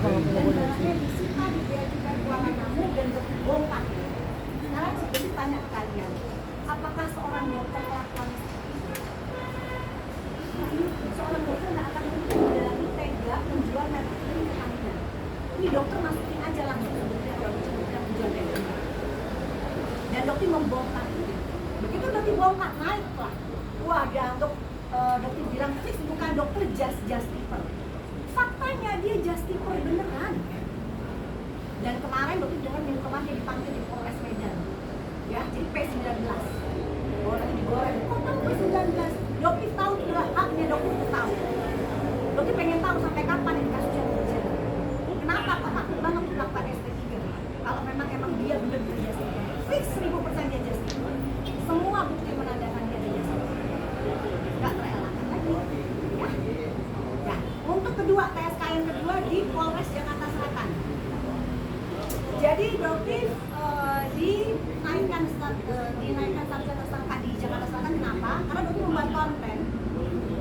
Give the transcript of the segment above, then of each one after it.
dan barangnya disita di Bea Cukai Kuala Namu dan dibongkar. Sekarang saya tanya ke kalian, apakah seorang dokter melakukan seorang dokter nggak akan mungkin menjalani tega menjual merek ini ke Anda? Ini dokter masukin aja langsung sebenarnya kalau menjual tega. Dan dokter membongkar itu. Begitu dokter bongkar naik lah. Wah, dianggap dokter bilang fix bukan dokter just-tipper. Faktanya dia just-tipper beneran. Dan kemarin dokter dengan informasi dipanggil di Polres Medan. Ya, jadi P19. Orangnya digoreng. Kok tahu P19? Dokter tahu itulah haknya dokter tahu. Dokter pengen tahu sampai kapan ini kasusnya berjalan. Kenapa kok takut banget untuk melakukan SP3? Kalau memang dia benar-benar just-tipper. Fix 1000% dia just-tipper. Semua bukti menandakan dia just-tipper. Nggak terelakkan lagi. Ya. Untuk kedua, TSK yang kedua di Polres Jakarta Selatan. Jadi dokter dinaikkan status tersangka di Jakarta Selatan. Kenapa? Karena dokter membuat konten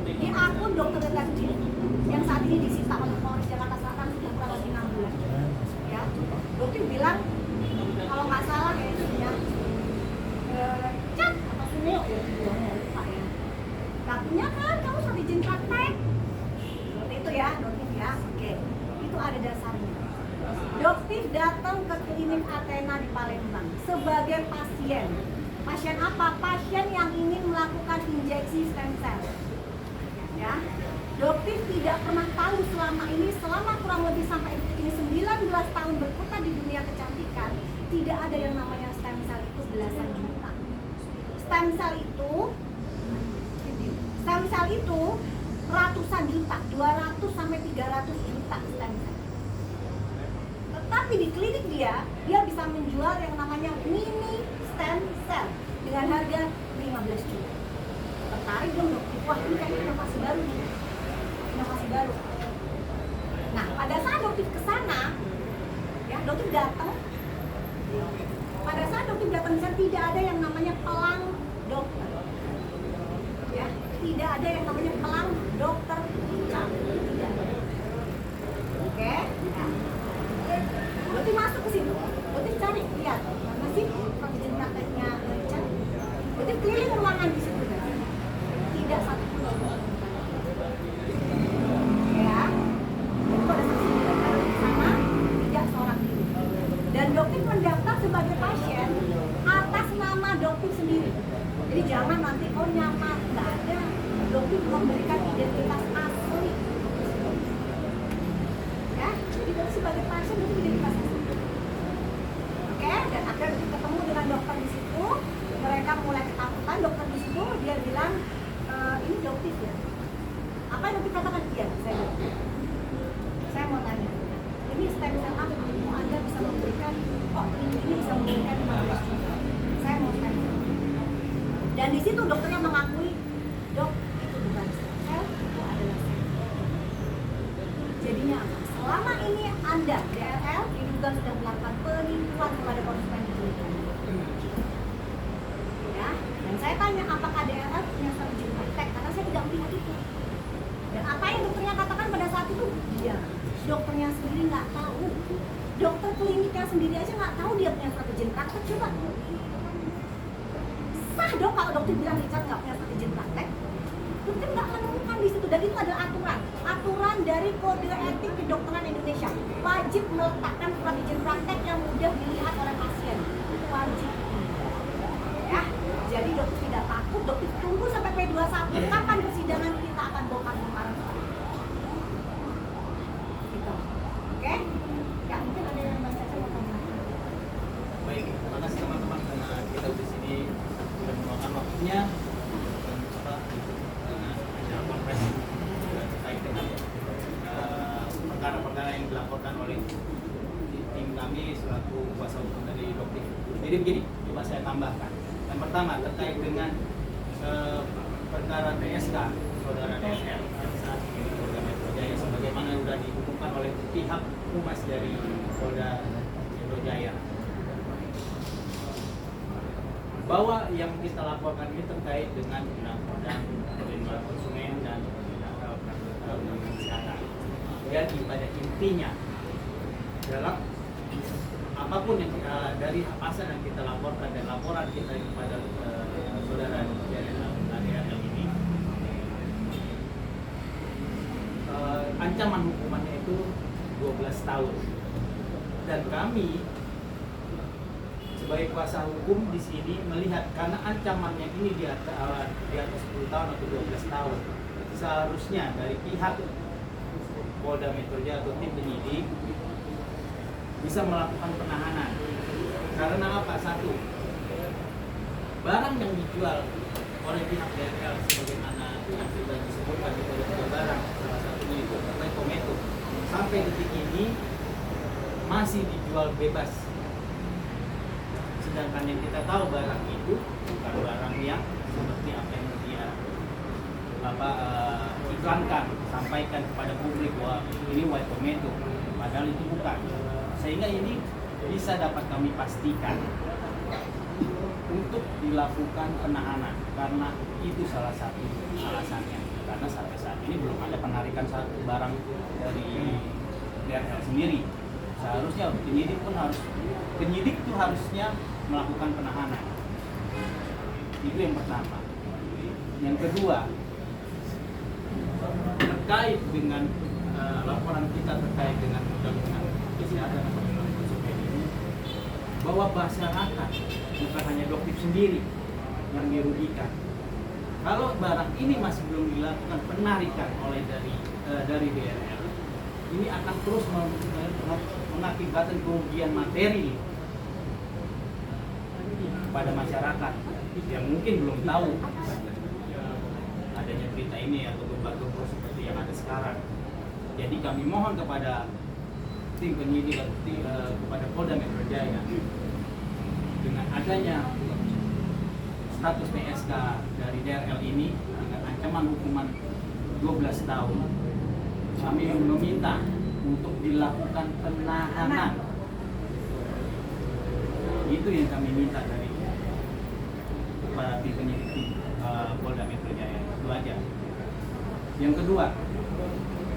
di akun dokter detektif yang saat ini disita oleh Polres Jakarta Selatan sudah kurang lebih 6 bulan. Ya, dokter bilang kalau nggak salah ya, Cat atau Suneo ya, lupa ya. Katanya kan kamu sudah izin praktek. Seperti itu ya, dokter ya. Oke, itu ada dasarnya. Dokter datang ke klinik Athena di Palembang sebagai pasien. Pasien apa? Pasien yang ingin melakukan injeksi stem cell. Ya, dokter tidak pernah tahu selama ini, selama kurang lebih sampai detik ini 19 tahun berputar di dunia kecantikan, tidak ada yang namanya stem cell itu belasan juta. Stem cell itu ratusan juta, 200 sampai 300 juta stem cell. Tetapi di klinik dia bisa menjual yang namanya mini stem cell dengan harga 15 juta. Tertarik dong dokter? Wah, ini kayak inovasi baru. Nah, pada saat dokter kesana, ya dokter datang. Pada saat dokter datang sana tidak ada yang namanya pelang dokter. Ya, tidak ada yang namanya pelang dokter Richard. Tidak ada. Oke? Nah, dokter masuk ke situ. Dokter cari, lihat mana sih izin prakteknya Richard. Dokter keliling ruangan di situ. Tidak satu pun. Ya, itu pada saat dokter di sana tidak seorang diri. Dan dokter mendaftar sebagai pasien atas nama dokter sendiri. Jadi jangan nanti nyamar, nggak ada. Dokter memberikan identitas asli. Ya, jadi dokter sebagai pasien itu identitas asli. Oke, dan akhirnya dokter ketemu dengan dokter di situ. Mereka mulai ketakutan. Dokter di situ dia bilang ini dokter ya. Apa yang dokter katakan? Iya, saya mau tanya. Ini stem cell apa? Anda bisa memberikan, ini bisa memberikan 15 juta. Saya mau stem cell. Dan di situ dokternya mengakui, dok, itu bukan stem cell, itu adalah stem cell. Jadinya apa? Selama ini Anda, DRL, diduga sudah melakukan penipuan kepada konsumen di klinik. Ya, dan saya tanya, apakah DRL punya surat izin praktek? Karena saya tidak melihat itu. Dan apa yang dokternya katakan pada saat itu? Iya, dokternya sendiri nggak tahu. Dokter kliniknya sendiri aja nggak tahu dia punya surat izin praktek. Coba sah dong kalau dokter bilang Richard nggak punya surat izin praktek. Dokter nggak menemukan di situ. Dan itu adalah aturan dari kode etik kedokteran Indonesia. Wajib meletakkan surat izin praktek yang mudah dilihat oleh pasien. Itu wajib. Ya, jadi dokter tidak takut. Dokter tunggu sampai P21. Kapan persidangan kita akan bongkar kemarin. Gitu. Oke? Ya, mungkin ada yang mau saya tanya. Baik, terima kasih teman-teman karena kita di sini sudah meluangkan waktunya acara konferensi terkait dengan perkara-perkara yang dilaporkan oleh tim kami selaku kuasa hukum dari dokter. Jadi begini, coba saya tambahkan. Yang pertama terkait dengan perkara TSK saudara DSL yang saat ini di Polda Metro Jaya sebagaimana sudah diumumkan oleh pihak humas dari Polda Metro Jaya bahwa yang kita laporkan ini terkait dengan undang-undang perlindungan konsumen dan undang-undang kesehatan. Jadi pada intinya dalam apapun yang dari pasal yang kita laporkan dan laporan kita kepada saudara ADRL ini, ancaman hukumannya itu 12 tahun. Dan kami sebagai kuasa hukum di sini melihat karena ancamannya ini di atas 10 tahun atau 12 tahun, seharusnya dari pihak Polda Metro Jaya atau tim penyidik bisa melakukan penahanan. Karena apa? Satu, barang yang dijual oleh pihak DRL sebagaimana yang sudah disebutkan di kode barang, salah satunya itu Tomato, sampai detik ini masih dijual bebas. Sedangkan yang kita tahu barang itu bukan barang yang seperti apa yang dia iklankan, sampaikan kepada publik bahwa ini white tomato, padahal itu bukan. Sehingga ini bisa dapat kami pastikan untuk dilakukan penahanan, karena itu salah satu alasannya. Karena sampai saat ini belum ada penarikan satu barang dari DRL sendiri. Seharusnya penyidik itu harusnya melakukan penahanan. Itu yang pertama. Yang kedua, terkait dengan laporan kita terkait dengan undang-undang kesehatan atau undang-undang konsumen ini, bahwa masyarakat bukan hanya dokter sendiri yang dirugikan. Kalau barang ini masih belum dilakukan penarikan oleh dari DRL, ini akan terus mengakibatkan kerugian materi kepada masyarakat yang mungkin belum tahu adanya berita ini atau gempa-gempa seperti yang ada sekarang. Jadi kami mohon kepada tim penyidik kepada Polda Metro Jaya, dengan adanya status PSK dari DRL ini dengan ancaman hukuman 12 tahun, kami meminta untuk dilakukan penahanan. Itu yang kami minta dari kepada tim penyidik Polda Metro Jaya. Itu aja. Yang kedua,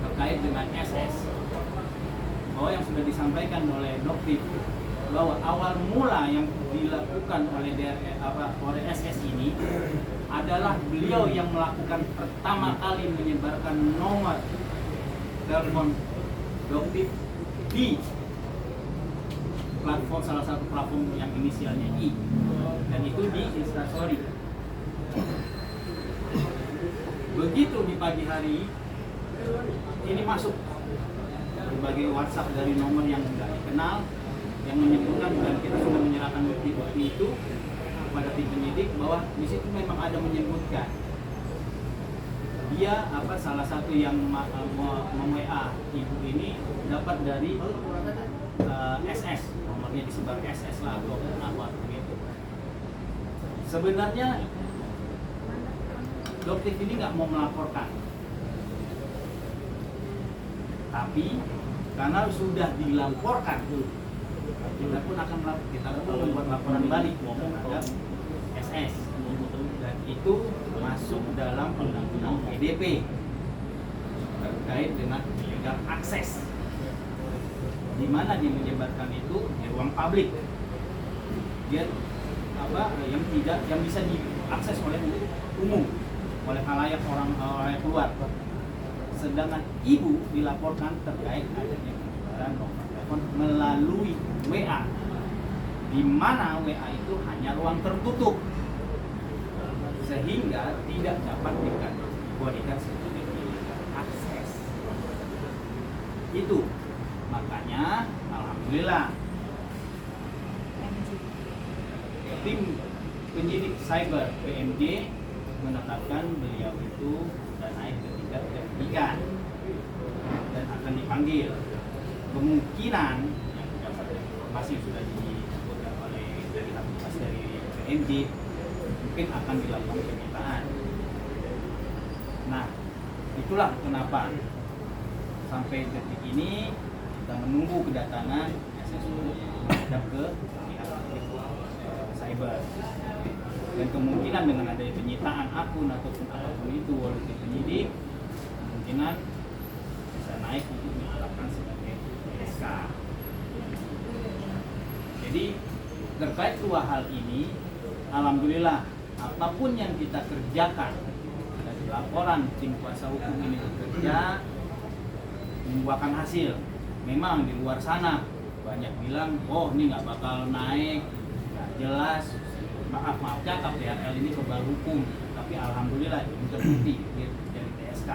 terkait dengan SS, bahwa yang sudah disampaikan oleh Dokter bahwa awal mula yang dilakukan oleh oleh SS ini adalah beliau yang melakukan pertama kali menyebarkan nomor telepon Dokter di platform, salah satu platform yang inisialnya I, dan itu di Instastory. Begitu di pagi hari ini masuk berbagai WhatsApp dari nomor yang tidak dikenal yang menyebutkan, dan kita sudah menyerahkan bukti-bukti itu kepada tim penyidik bahwa di situ memang ada menyebutkan dia salah satu yang mem-WA ibu ini dapat dari SS, nomornya disebar SS lah atau apa begitu. Sebenarnya Dokter ini nggak mau melaporkan, tapi karena sudah dilaporkan, kita pun akan membuat laporan balik terhadap SS, dan itu masuk dalam undang-undang PDP terkait dengan illegal akses, di mana dia menyebarkan itu di ruang publik, dia yang bisa diakses oleh umum, oleh khalayak orang keluar. Sedangkan ibu dilaporkan terkait adanya penyebaran nomor telepon melalui WA, di mana WA itu hanya ruang tertutup, sehingga tidak dapat dikategorikan sebagai akses. Itu makanya alhamdulillah tim penyidik cyber PMJ menetapkan beliau itu dan naik ke tingkat penyidikan dan akan dipanggil. Kemungkinan yang berdasarkan informasi yang sudah disebutkan oleh dari PMJ, mungkin akan dilakukan penyitaan. Nah, itulah kenapa sampai detik ini kita menunggu kedatangan SSU menghadap ke pihak cyber, dan kemungkinan dengan adanya penyitaan akun ataupun apapun itu oleh tim penyidik, kemungkinan bisa naik untuk ditetapkan sebagai PSK. terkait dua hal ini, alhamdulillah apapun yang kita kerjakan dari laporan tim kuasa hukum ini bekerja membuahkan hasil. Memang di luar sana banyak bilang, oh ini nggak bakal naik, nggak jelas, maaf cakap DRL ini kebal hukum. Tapi alhamdulillah ini terbukti dari TSK.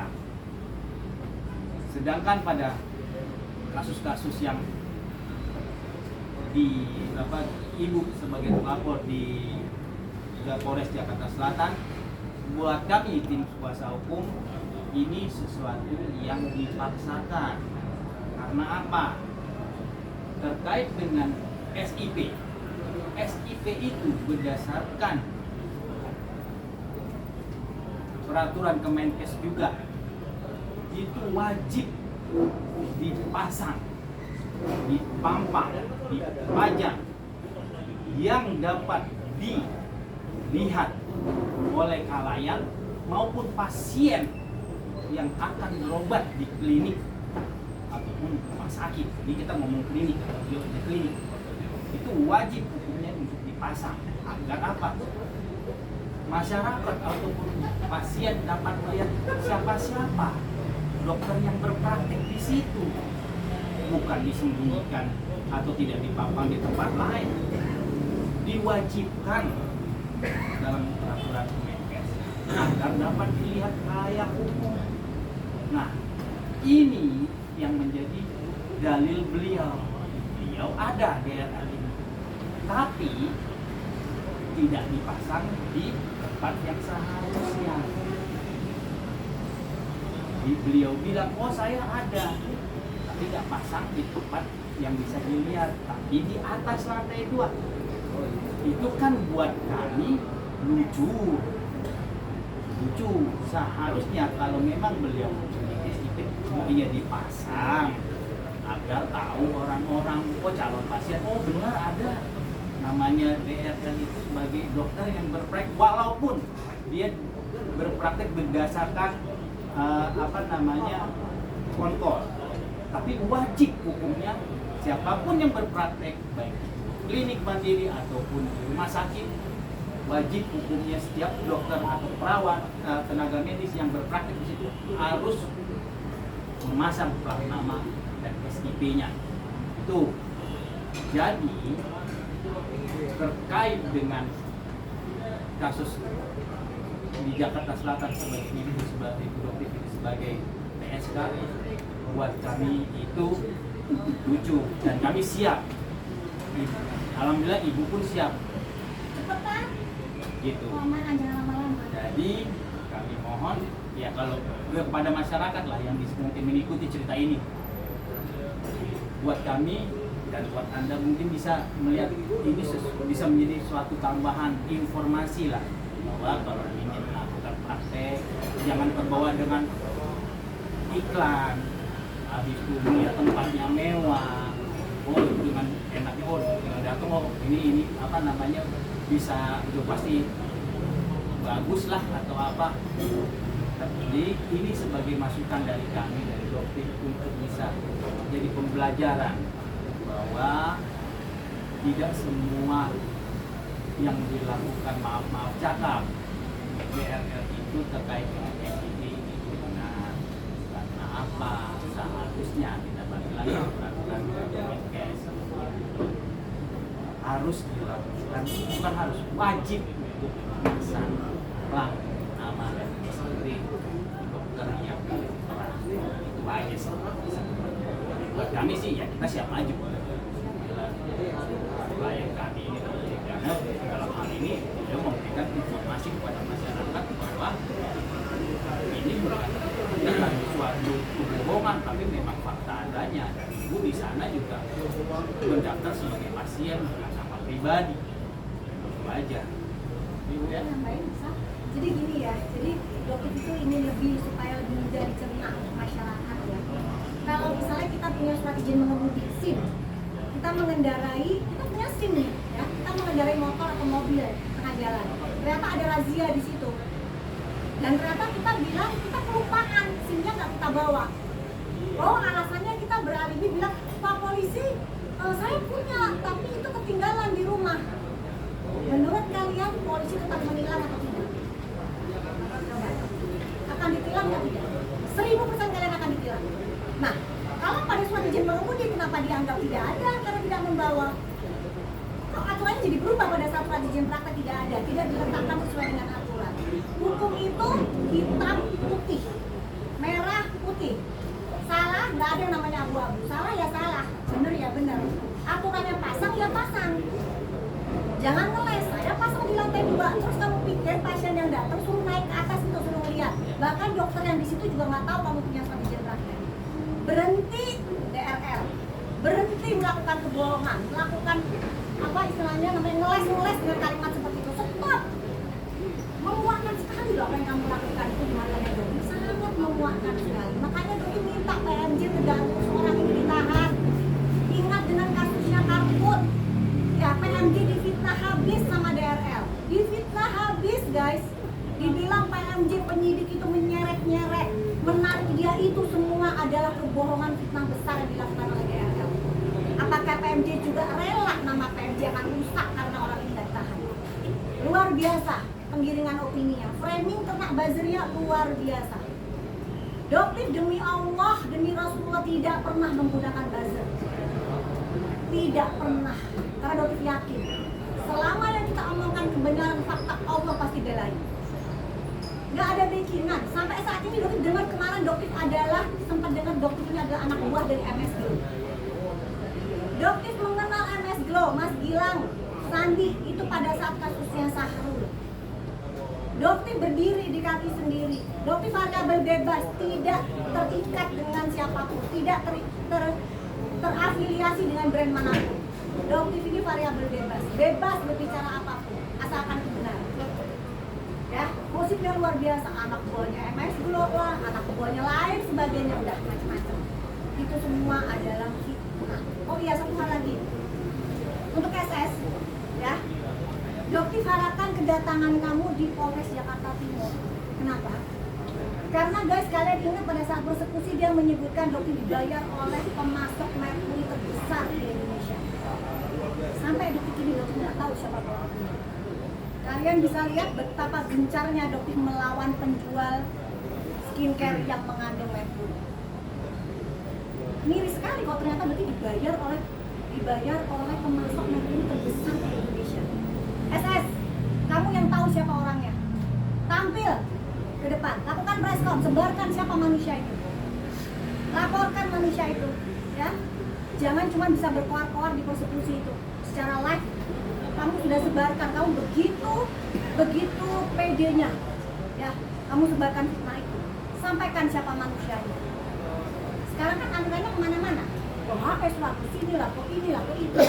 Sedangkan pada kasus-kasus yang ibu sebagai pelapor di Polres Jakarta Selatan, buat kami tim kuasa hukum ini sesuatu yang dipaksakan. Karena apa? Terkait dengan SIP. SIP itu berdasarkan peraturan Kemenkes juga, itu wajib dipasang, dipampang, dipajang, yang dapat dilihat oleh khalayak maupun pasien yang akan berobat di klinik ataupun rumah sakit. Ini kita ngomong klinik, di klinik itu wajib hukumnya untuk dipasang. Agar apa? Masyarakat ataupun pasien dapat melihat siapa-siapa dokter yang berpraktik di situ, bukan disembunyikan atau tidak dipapang di tempat lain. Diwajibkan dalam peraturan Kemenkes agar dapat dilihat layak umum. Nah, ini yang menjadi dalil beliau. Beliau ada DRL ini, tapi tidak dipasang di tempat yang seharusnya. Beliau bilang, oh saya ada, tapi tidak pasang di tempat yang bisa dilihat, tapi di atas lantai 2. Itu kan buat kami lucu. Seharusnya kalau memang beliau mempunyai SIP, mestinya dipasang agar tahu orang-orang, oh calon pasien, oh benar ada namanya DRL itu sebagai dokter yang berpraktek, walaupun dia berpraktek berdasarkan kontrol, tapi wajib hukumnya siapapun yang berpraktek baik klinik mandiri ataupun rumah sakit, wajib hukumnya setiap dokter atau perawat tenaga medis yang berpraktek di situ harus memasang plat nama dan SIP-nya. Itu. Jadi terkait dengan kasus di Jakarta Selatan sebagai ibu dokter sebagai PSK, buat kami itu lucu dan kami siap. Alhamdulillah ibu pun siap. Cepetan. Gitu. Jangan lama-lama. Jadi kami mohon ya kalau kepada masyarakat lah yang mungkin mengikuti cerita ini, buat kami dan buat Anda mungkin bisa melihat ini bisa menjadi suatu tambahan informasi lah, bahwa kalau ingin melakukan praktek jangan terbawa dengan iklan, habis itu melihat tempatnya mewah, oh dengan enaknya, oh dengan datang, oh ini bisa itu pasti bagus lah atau apa. Jadi ini sebagai masukan dari kami dari dokter untuk bisa jadi pembelajaran bahwa tidak semua yang dilakukan maaf cakap DRL itu terkait dengan SIP itu benar. Karena apa? Seharusnya tidak balik lagi peraturan Kemenkes harus dilakukan, bukan harus, wajib untuk memasang plat nama dan SIP dokter yang berperan. Itu aja sih. Buat kami sih ya kita siap maju. Klien kami ini karena dalam hal ini dia memberikan informasi kepada masyarakat bahwa ini bukan suatu kebohongan, tapi memang fakta adanya. Dan ibu di sana juga mendaftar sebagai pasien dengan nama pribadi. Itu aja. Ibu ya. Jadi gini ya, jadi dokter itu ingin lebih supaya lebih mudah dicerna masyarakat ya. Kalau misalnya kita punya strategi mengemudi SIM, kita mengendarai, kita punya SIM nih, ya, kita mengendarai motor atau mobil tengah jalan. Ternyata ada razia di situ, dan ternyata kita bilang kita kelupaan, SIM-nya nggak kita bawa. Oh, alasannya kita beralibi bilang, Pak Polisi, saya punya, tapi itu ketinggalan di rumah. tetap menilang atau tidak? Coba. Akan ditilang atau tidak? 1000% kalian akan ditilang. Nah, kalau pada suatu izin mengemudi kenapa dianggap tidak ada karena tidak membawa? Kok aturannya jadi berubah pada saat surat izin praktek tidak ada, tidak diletakkan sesuai dengan aturan. Hukum itu hitam putih, merah putih. Salah nggak ada yang namanya abu-abu. Salah ya salah, bener ya bener. Aturannya pasang ya pasang. Jangan ngeles, saya pasang di lantai 2, terus kamu pikir pasien yang datang suruh naik ke atas untuk suruh lihat. Bahkan dokter yang di situ juga nggak tahu kamu punya surat izin praktek. Berhenti DRL, berhenti melakukan kebohongan, melakukan apa istilahnya namanya ngeles dengan kalimat seperti itu. Stop. Memuakkan sekali loh apa yang kamu lakukan itu di matanya dokter, sangat memuakkan sekali. Makanya dokter minta PMJ tegak lurus orang ini ditahan. Ingat dengan kasusnya Karput, ya PMJ difitnah habis sama DRL, difitnah habis guys. Dibilang PMJ penyidik itu menyeret-nyeret, menarik dia itu semua adalah kebohongan fitnah besar yang dilakukan oleh DRL. Apakah PMJ juga rela nama PMJ akan rusak karena orang ini tidak ditahan? Luar biasa penggiringan opininya, framing kena buzzernya luar biasa. Dokter demi Allah, demi Rasulullah tidak pernah menggunakan buzzer. Tidak pernah, karena dokter yakin selama yang kita omongkan kebenaran fakta, Allah pasti belain. Nggak ada backingan. Sampai saat ini dokter dengar kemarin dokter adalah sempat dengar dokter ini adalah anak buah dari MS Glow. Dokter mengenal MS Glow, Mas Gilang, Sandi itu pada saat kasusnya Sahrul. Dokter berdiri di kaki sendiri. Dokter variabel bebas, tidak terikat dengan siapapun, tidak terafiliasi dengan brand manapun. Dokter ini variabel bebas, bebas berbicara apapun, asalkan itu benar. Ya, musiknya luar biasa, anak buahnya MS Glow lah, anak buahnya lain sebagainya, udah macam-macam. Itu semua adalah fitnah. Oh iya, satu hal lagi. Untuk SS, ya, dokter harapkan kedatangan kamu di Polres Jakarta Timur. Kenapa? Karena guys, kalian ingat pada saat persekusi dia menyebutkan dokter dibayar oleh pemasok merkuri terbesar di Indonesia. Sampai detik ini dokter tidak tahu siapa pelakunya. Kalian bisa lihat betapa gencarnya dokter melawan penjual skincare yang mengandung merkuri. Miris sekali kalau ternyata dokter dibayar oleh pemasok merkuri terbesar di Indonesia. SS, kamu yang tahu siapa orangnya, tampil ke depan, lakukan press con, sebarkan siapa manusia itu, laporkan manusia itu, ya. Jangan cuma bisa berkoar-koar di persekusi itu, secara live kamu sudah sebarkan, kamu begitu PD-nya, ya, kamu sebarkan fitnah itu, sampaikan siapa manusianya. Sekarang kan anggarannya kemana-mana, kok HS lah, ke sini lah, kok ini lah, kok itu.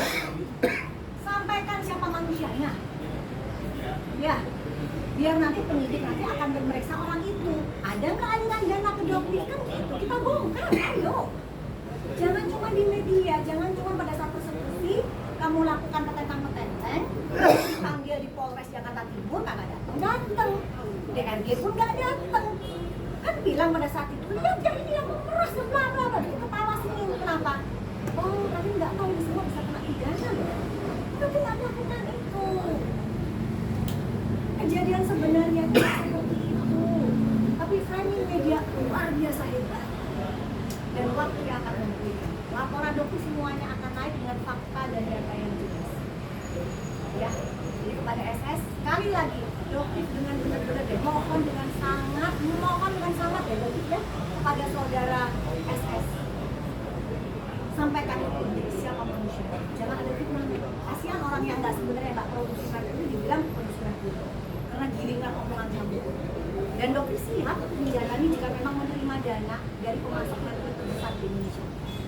Sampaikan siapa manusianya, ya, biar nanti penyidik nanti akan memeriksa orang itu. Ada nggak aliran dana ke dokter kan gitu, kita bongkar, ayo. Jangan cuma di media, jangan cuma pada saat persekusi kamu lakukan petentang-petenteng, dipanggil di Polres Jakarta Timur kagak datang, DRG pun nggak datang. Kan bilang pada saat itu, lihat ya ini yang memeras bla bla bla, ketawa sini kenapa? Oh, tapi nggak tahu ini semua bisa kena pidana loh. Tapi nggak melakukan itu. Kejadian sebenarnya seperti itu, tapi framing media luar biasa hebat. Dan waktu yang akan membuktikan, laporan dokter semuanya akan naik dengan fakta dan data yang jelas. Ya, jadi kepada SS sekali lagi, dokter dengan benar-benar mohon dengan sangat ya dokter ya kepada saudara SS, sampaikan itu siapa manusia. Jangan ada fitnah. Kasihan orang yang nggak sebenarnya nggak produksi itu dibilang produksi itu. Karena gilingan omongan kamu. Dan dokter siap menjalani jika memang menerima dana dari pemasok merkuri terbesar di Indonesia.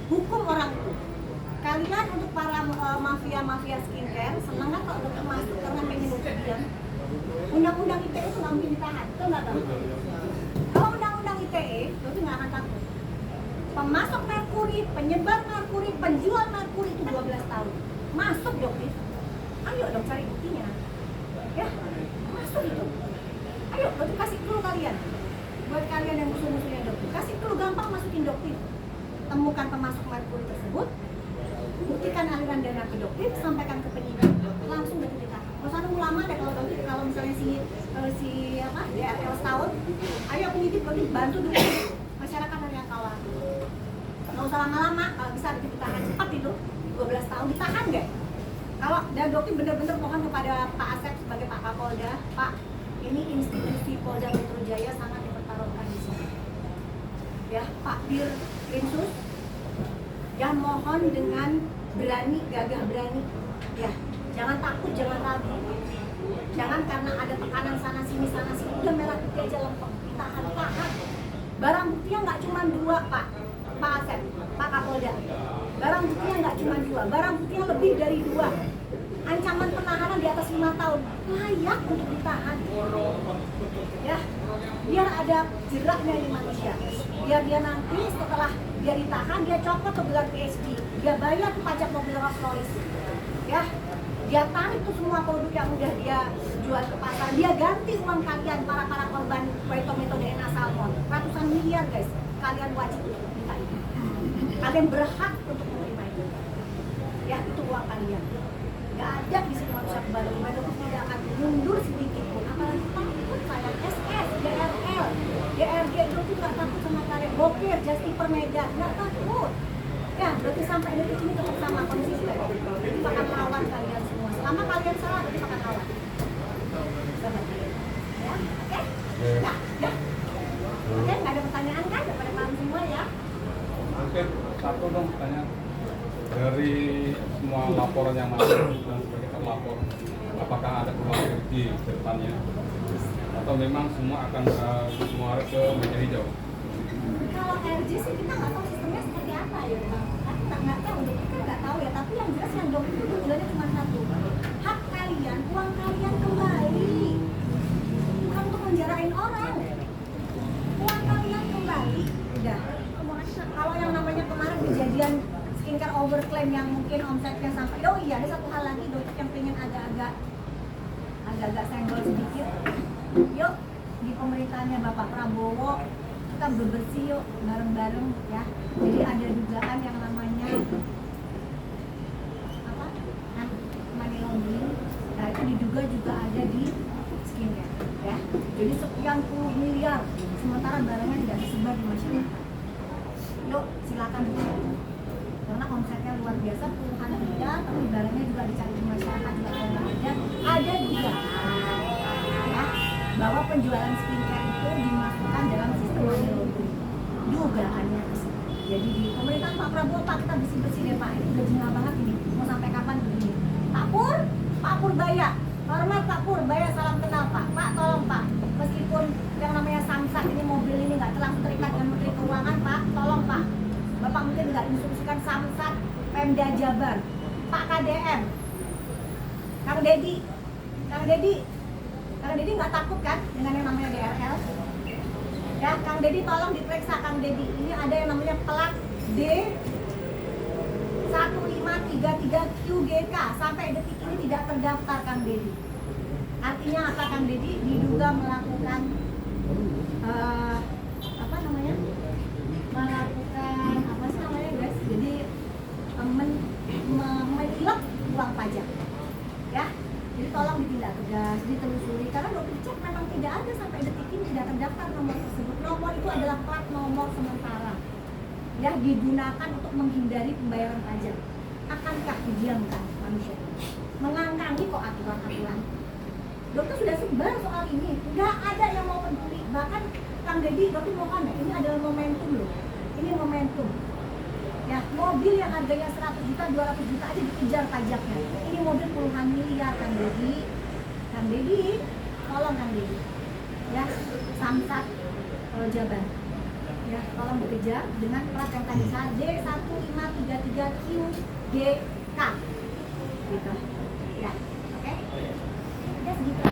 Hukum orang itu. Kalian untuk para mafia skincare senang nggak kalau dokter masuk karena pengen kemudian undang-undang ITE itu nggak mungkin ditahan, itu nggak tahu. Kalau undang-undang ITE dokter nggak akan takut. Pemasok merkuri, penyebar merkuri, penjual merkuri itu 12 tahun. Masuk dokter. Ayo dong cari buktinya. Ya. Masuk itu. Ayo, dokter kasih clue kalian. Buat kalian yang musuh-musuhnya dokter, kasih clue gampang masukin dokter. Temukan pemasok merkuri tersebut, buktikan aliran dana ke dokter, sampaikan ke penyidik, langsung dokter ditahan. Nggak usah nunggu lama deh kalau misalnya si apa DRL setahun, ayo penyidik bantu dulu masyarakat yang kalah. Nggak usah lama-lama, kalau bisa ditahan cepat itu 12 tahun ditahan deh. Kalau dan Dokter bener-bener mohon kepada Pak Asep sebagai Pak Kapolda, Pak, ini institusi Polda Metro Jaya sangat dipertaruhkan di sini. Ya, Pak Bir Krimsus, ya mohon dengan berani, gagah berani, ya jangan takut, jangan ragu, jangan karena ada tekanan sana sini, udah merah putih aja lempeng, ditahan. Barang buktinya nggak cuma 2, Pak Asep, Pak Kapolda. Barang buktinya nggak cuma 2, barang buktinya lebih dari 2. Ancaman penahanan di atas 5 tahun, layak untuk ditahan. Ya, biar ada jeraknya di manusia. Biar dia nanti setelah dia ditahan, dia copot ke gelar PhD, dia bayar pajak mobil Rolls Royce. Ya, dia tarik tuh semua produk yang udah dia jual ke pasar, dia ganti uang kalian para korban proyek metode DNA Salmon, ratusan miliar guys, kalian wajib untuk minta itu. Kalian berhak untuk menerima itu. Ya, itu uang kalian. Gak ada di sini manusia kembali, mereka tidak akan mundur sedikit pun, apalagi takut kalian SS, DRL, DRG itu tuh gak takut sama kalian, Bokir, Justiper Medan, gak takut. Ya, berarti sampai detik ini tetap sama konsisten. Jadi akan lawan kalian semua. Selama kalian salah, berarti akan lawan. Ya, oke? Nah, ya. Oke, nggak ada pertanyaan kan? Udah pada paham semua ya? Mungkin satu dong pertanyaan. Dari semua laporan yang masuk dan sebagai terlapor, apakah ada perubahan di depannya? Atau memang semua akan semua ke meja hijau? Kalau RJ sih kita nggak tahu sistemnya seperti apa ya, Bang. Kita nggak tahu, kita nggak tahu ya. Tapi yang jelas yang dok itu tujuannya cuma satu, hak kalian, uang kalian kembali, bukan untuk menjarain orang. Uang kalian kembali, udah. Kalau yang namanya kemarin kejadian skincare overclaim yang mungkin omsetnya sampai, oh iya ada satu hal lagi dokter yang pengen agak-agak senggol sedikit. Yuk di pemerintahannya Bapak Prabowo kita bebersih yuk bareng-bareng ya. Jadi ada dugaan yang namanya apa? Money laundering. Nah itu diduga juga ada di skincare ya. Jadi sekian puluh miliar sementara barangnya tidak disebar di masyarakat. Yuk silakan dulu. Karena omsetnya luar biasa puluhan miliar, tapi barangnya juga dicari di masyarakat juga kalau nggak ada dugaan ya bahwa penjualan skincare itu dimasukkan dalam sistem money laundering. Dugaannya. Jadi di pemerintahan Pak Prabowo, Pak kita bersih-bersih deh Pak, ini udah jengah banget ini, mau sampai kapan begini? Pak Pur Baya, hormat Pak Pur Baya, salam kenal Pak. Pak tolong Pak, meskipun yang namanya Samsat ini mobil ini nggak langsung terikat dengan Menteri Keuangan Pak, tolong Pak. Bapak mungkin nggak instruksikan Samsat, Pemda Jabar, Pak KDM, Kang Dedi nggak takut kan dengan yang namanya DRL? Ya, Kang Dedi tolong diperiksa Kang Dedi. Ini ada yang namanya plat D 1533 QGK sampai detik ini tidak terdaftar Kang Dedi. Artinya apa Kang Dedi? Diduga melakukan menilap uang pajak ya, jadi tolong ditindak tegas, ditelusuri karena dokter cek memang tidak ada sampai detik ini tidak terdaftar nomor tersebut. Nomor itu adalah plat nomor sementara ya, digunakan untuk menghindari pembayaran pajak. Akankah didiamkan manusia mengangkangi kok aturan-aturan? Dokter sudah sebar soal ini, nggak ada yang mau peduli. Bahkan Kang Dedi, dokter mohon ya, ini adalah momentum loh, ini momentum ya, mobil yang harganya 100 juta, 200 juta aja dikejar pajaknya. Ini mobil puluhan miliar Kang Dedi. Kang Dedi, tolong Kang Dedi ya, Samsat Jabar ya, tolong dikejar dengan plat yang tadi D1533 QGK gitu ya, oke? Udah segitu.